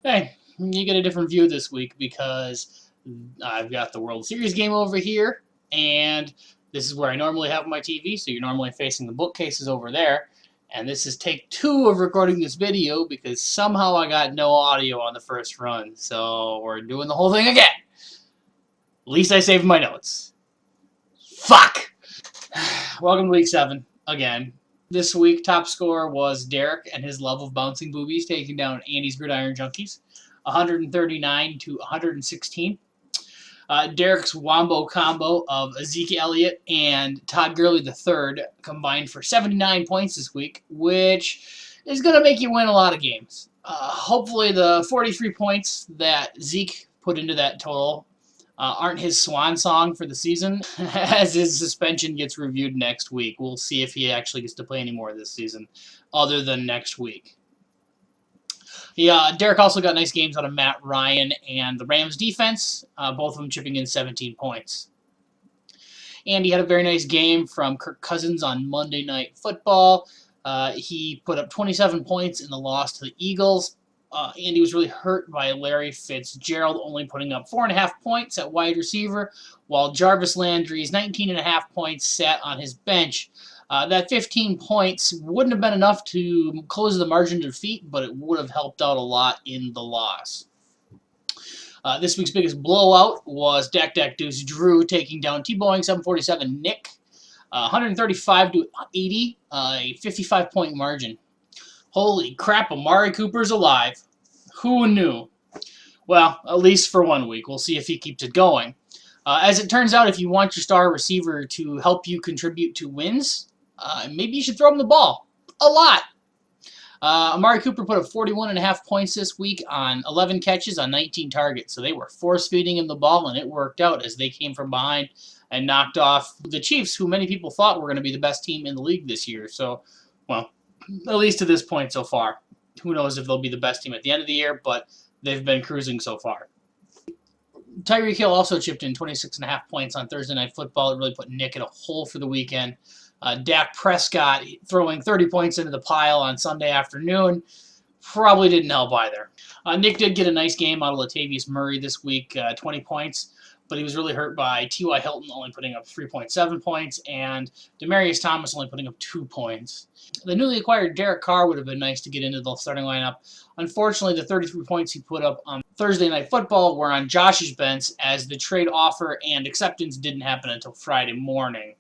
Hey, you get a different view this week because I've got the World Series game over here, and this is where I normally have my TV, so you're normally facing the bookcases over there. And this is take 2 of recording this video because somehow I got no audio on the first run, so we're doing the whole thing again. At least I saved my notes. Fuck! Welcome to week 7, again. This week, top scorer was Derek and his love of bouncing boobies, taking down Andy's Gridiron Junkies, 139 to 116. Derek's wombo combo of Zeke Elliott and Todd Gurley III combined for 79 points this week, which is going to make you win a lot of games. Hopefully the 43 points that Zeke put into that total aren't his swan song for the season, as his suspension gets reviewed next week. We'll see if he actually gets to play any more this season, other than next week. Derek also got nice games out of Matt Ryan and the Rams defense, both of them chipping in 17 points. Andy had a very nice game from Kirk Cousins on Monday Night Football. He put up 27 points in the loss to the Eagles. Andy was really hurt by Larry Fitzgerald only putting up 4.5 points at wide receiver, while Jarvis Landry's 19.5 points sat on his bench. That 15 points wouldn't have been enough to close the margin of defeat, but it would have helped out a lot in the loss. This week's biggest blowout was Dak Deuce Drew taking down T-Boeing 747 Nick, 135 to 80, a 55-point margin. Holy crap, Amari Cooper's alive. Who knew? Well, at least for 1 week. We'll see if he keeps it going. As it turns out, if you want your star receiver to help you contribute to wins, maybe you should throw him the ball. A lot. Amari Cooper put up 41.5 points this week on 11 catches on 19 targets. So they were force-feeding him the ball, and it worked out as they came from behind and knocked off the Chiefs, who many people thought were going to be the best team in the league this year. So, well, at least to this point so far. Who knows if they'll be the best team at the end of the year, but they've been cruising so far. Tyreek Hill also chipped in 26.5 points on Thursday Night Football. It really put Nick in a hole for the weekend. Dak Prescott throwing 30 points into the pile on Sunday afternoon probably didn't help either. Nick did get a nice game out of Latavius Murray this week, 20 points, but he was really hurt by T.Y. Hilton only putting up 3.7 points and Demaryius Thomas only putting up 2 points. The newly acquired Derek Carr would have been nice to get into the starting lineup. Unfortunately, the 33 points he put up on Thursday Night Football were on Josh's bench, as the trade offer and acceptance didn't happen until Friday morning.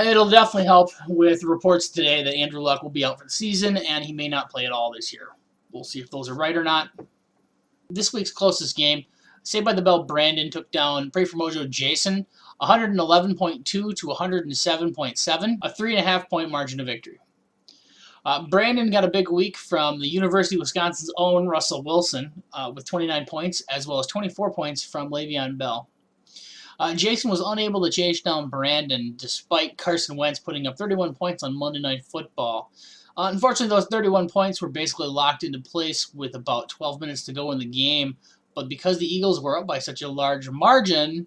It'll definitely help with reports today that Andrew Luck will be out for the season and he may not play at all this year. We'll see if those are right or not. This week's closest game, Saved by the Bell Brandon took down Pray for Mojo Jason, 111.2 to 107.7, a 3.5-point margin of victory. Brandon got a big week from the University of Wisconsin's own Russell Wilson with 29 points, as well as 24 points from Le'Veon Bell. Jason was unable to chase down Brandon despite Carson Wentz putting up 31 points on Monday Night Football. Unfortunately, those 31 points were basically locked into place with about 12 minutes to go in the game, but because the Eagles were up by such a large margin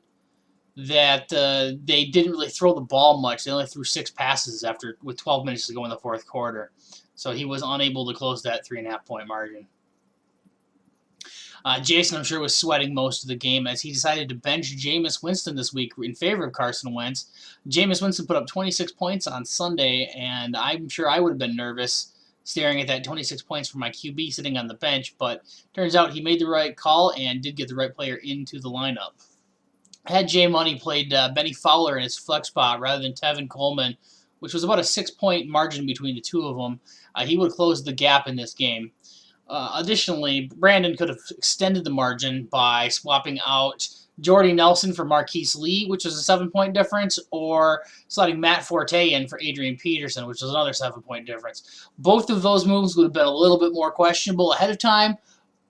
that they didn't really throw the ball much. They only threw 6 passes with 12 minutes to go in the fourth quarter. So he was unable to close that 3.5-point margin. Jason, I'm sure, was sweating most of the game as he decided to bench Jameis Winston this week in favor of Carson Wentz. Jameis Winston put up 26 points on Sunday, and I'm sure I would have been nervous staring at that 26 points from my QB sitting on the bench, but turns out he made the right call and did get the right player into the lineup. Had J Money played Benny Fowler in his flex spot rather than Tevin Coleman, which was about a 6-point margin between the two of them, he would close the gap in this game. Additionally, Brandon could have extended the margin by swapping out Jordy Nelson for Marquise Lee, which was a 7-point difference, or sliding Matt Forte in for Adrian Peterson, which was another 7-point difference. Both of those moves would have been a little bit more questionable ahead of time,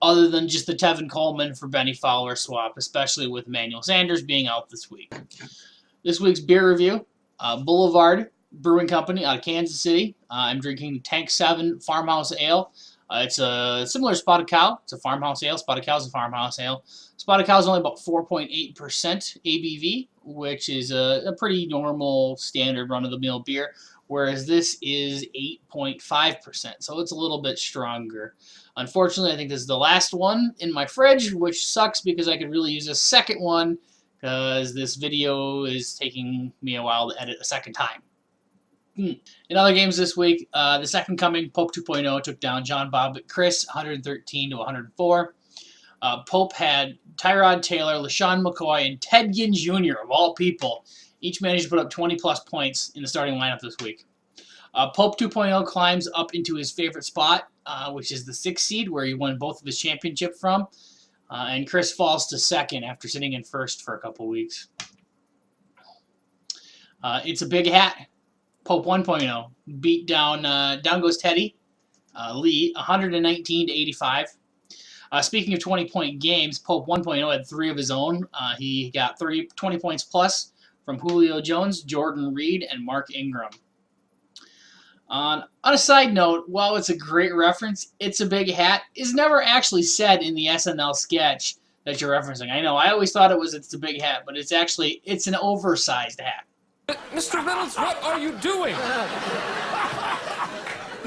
other than just the Tevin Coleman for Benny Fowler swap, especially with Emmanuel Sanders being out this week. This week's beer review, Boulevard Brewing Company out of Kansas City. I'm drinking Tank 7 Farmhouse Ale. It's a similar Spotted Cow. It's a farmhouse ale. Spotted Cow is a farmhouse ale. Spotted Cow is only about 4.8% ABV, which is a pretty normal, standard run-of-the-mill beer. whereas this is 8.5%, so it's a little bit stronger. Unfortunately, I think this is the last one in my fridge, which sucks because I could really use a second one because this video is taking me a while to edit a second time. In other games this week, the second coming, Pope 2.0, took down John Bob Chris 113 to 104. Pope had Tyrod Taylor, LaShawn McCoy, and Ted Ginn Jr., of all people, each managed to put up 20-plus points in the starting lineup this week. Pope 2.0 climbs up into his favorite spot, which is the 6th seed, where he won both of his championship from. And Chris falls to second after sitting in first for a couple weeks. It's a big hat. Pope 1.0 beat down, down goes Teddy Lee, 119 to 85. Speaking of 20-point games, Pope 1.0 had 3 of his own. He got 20 points plus from Julio Jones, Jordan Reed, and Mark Ingram. On a side note, while it's a great reference, "It's a Big Hat" is never actually said in the SNL sketch that you're referencing. I know, I always thought it was "It's a Big Hat," but it's an oversized hat. Mr. Reynolds, what are you doing?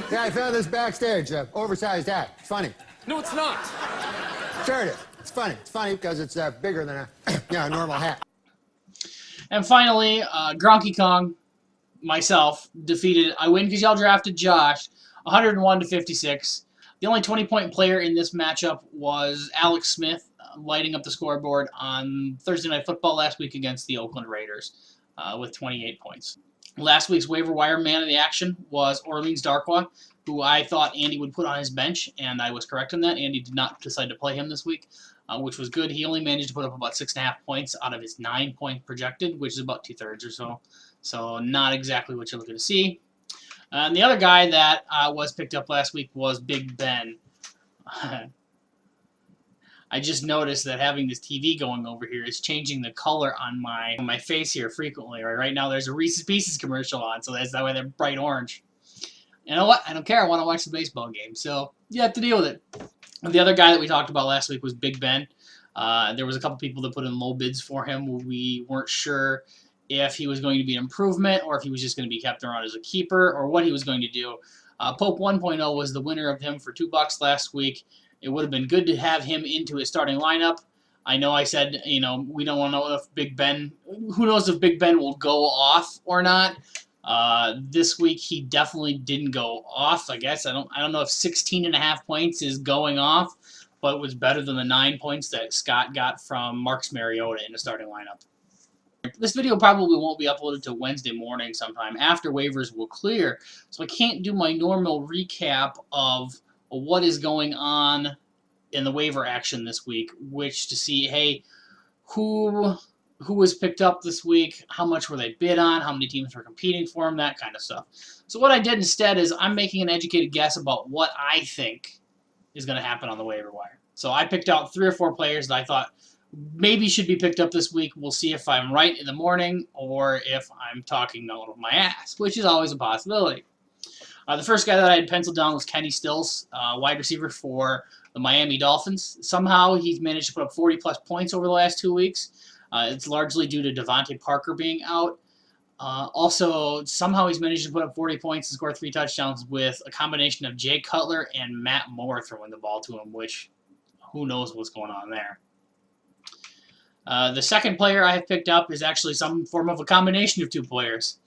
Yeah, I found this backstage, oversized hat. It's funny. No, it's not. Sure it is. It's funny. It's funny because it's bigger than a normal hat. And finally, Gronky Kong, myself, defeated I Win Because Y'all Drafted Josh, 101 to 56. The only 20-point player in this matchup was Alex Smith, lighting up the scoreboard on Thursday Night Football last week against the Oakland Raiders with 28 points. Last week's waiver wire man of the action was Orleans Darkwa, who I thought Andy would put on his bench, and I was correct on that. Andy did not decide to play him this week, which was good. He only managed to put up about 6.5 points out of his 9-point projected, which is about 2/3 or so. So not exactly what you're looking to see. And the other guy that was picked up last week was Big Ben. I just noticed that having this TV going over here is changing the color on my face here frequently. Right now there's a Reese's Pieces commercial on, so that's that way they're bright orange. You know what? I don't care. I want to watch the baseball game, so you have to deal with it. And the other guy that we talked about last week was Big Ben. There was a couple people that put in low bids for him. We weren't sure if he was going to be an improvement or if he was just going to be kept around as a keeper or what he was going to do. Pope 1.0 was the winner of him for $2 last week. It would have been good to have him into his starting lineup. I know I said, we don't want to know if Big Ben, who knows if Big Ben will go off or not. This week he definitely didn't go off, I guess. I don't know if 16.5 points is going off, but it was better than the 9 points that Scott got from Marcus Mariota in the starting lineup. This video probably won't be uploaded till Wednesday morning sometime after waivers will clear, so I can't do my normal recap of what is going on in the waiver action this week, which to see, hey, who was picked up this week, how much were they bid on, how many teams were competing for them, that kind of stuff. So what I did instead is I'm making an educated guess about what I think is going to happen on the waiver wire. So I picked out 3 or 4 players that I thought maybe should be picked up this week. We'll see if I'm right in the morning or if I'm talking out of my ass, which is always a possibility. The first guy that I had penciled down was Kenny Stills, wide receiver for the Miami Dolphins. Somehow he's managed to put up 40-plus points over the last 2 weeks. It's largely due to Devontae Parker being out. Also, somehow he's managed to put up 40 points and score 3 touchdowns with a combination of Jay Cutler and Matt Moore throwing the ball to him, which who knows what's going on there. The second player I have picked up is actually some form of a combination of 2 players.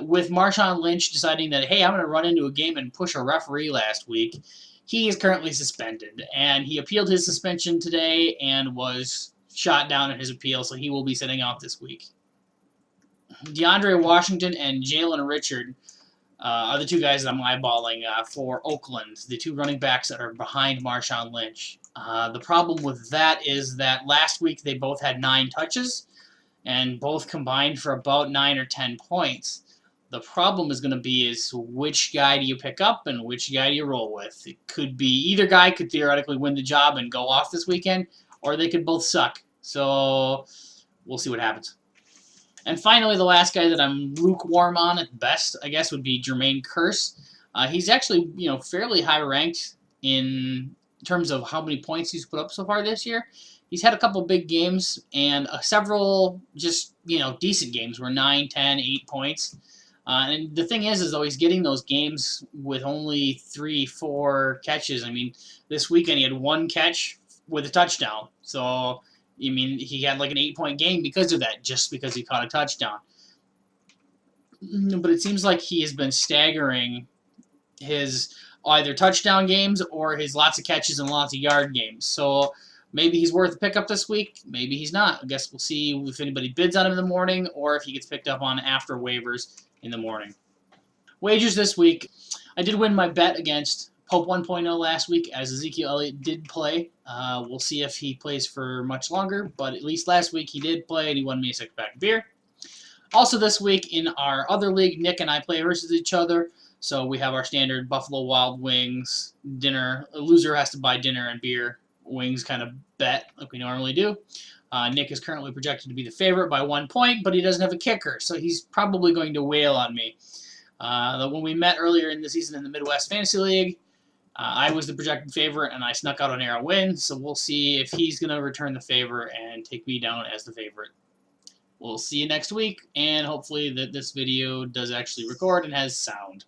With Marshawn Lynch deciding that, hey, I'm going to run into a game and push a referee last week, he is currently suspended. And he appealed his suspension today and was shot down in his appeal, so he will be sitting out this week. DeAndre Washington and Jalen Richard are the 2 guys that I'm eyeballing for Oakland, the 2 running backs that are behind Marshawn Lynch. The problem with that is that last week they both had 9 touches, and both combined for about 9 or 10 points. The problem is going to be is which guy do you pick up and which guy do you roll with. It could be either guy could theoretically win the job and go off this weekend, or they could both suck. So we'll see what happens. And finally, the last guy that I'm lukewarm on at best, I guess, would be Jermaine Kearse. He's actually, fairly high ranked in terms of how many points he's put up so far this year. He's had a couple big games and several just, decent games where 9, 10, 8 points. And the thing is though, he's getting those games with only 3-4 catches. I mean, this weekend he had 1 catch with a touchdown. So, I mean, he had like an 8-point game because of that, just because he caught a touchdown. But it seems like he has been staggering his either touchdown games or his lots of catches and lots of yard games. So maybe he's worth a pickup this week. Maybe he's not. I guess we'll see if anybody bids on him in the morning or if he gets picked up on after waivers in the morning. Wagers this week. I did win my bet against Pope 1.0 last week as Ezekiel Elliott did play. We'll see if he plays for much longer, but at least last week he did play and he won me a 6-pack of beer. Also this week in our other league, Nick and I play versus each other. So we have our standard Buffalo Wild Wings dinner. A loser has to buy dinner and beer. Wings kind of bet like we normally do. Nick is currently projected to be the favorite by 1 point, but he doesn't have a kicker, so he's probably going to wail on me. When we met earlier in the season in the Midwest Fantasy League, I was the projected favorite, and I snuck out an arrow win, so we'll see if he's going to return the favor and take me down as the favorite. We'll see you next week, and hopefully that this video does actually record and has sound.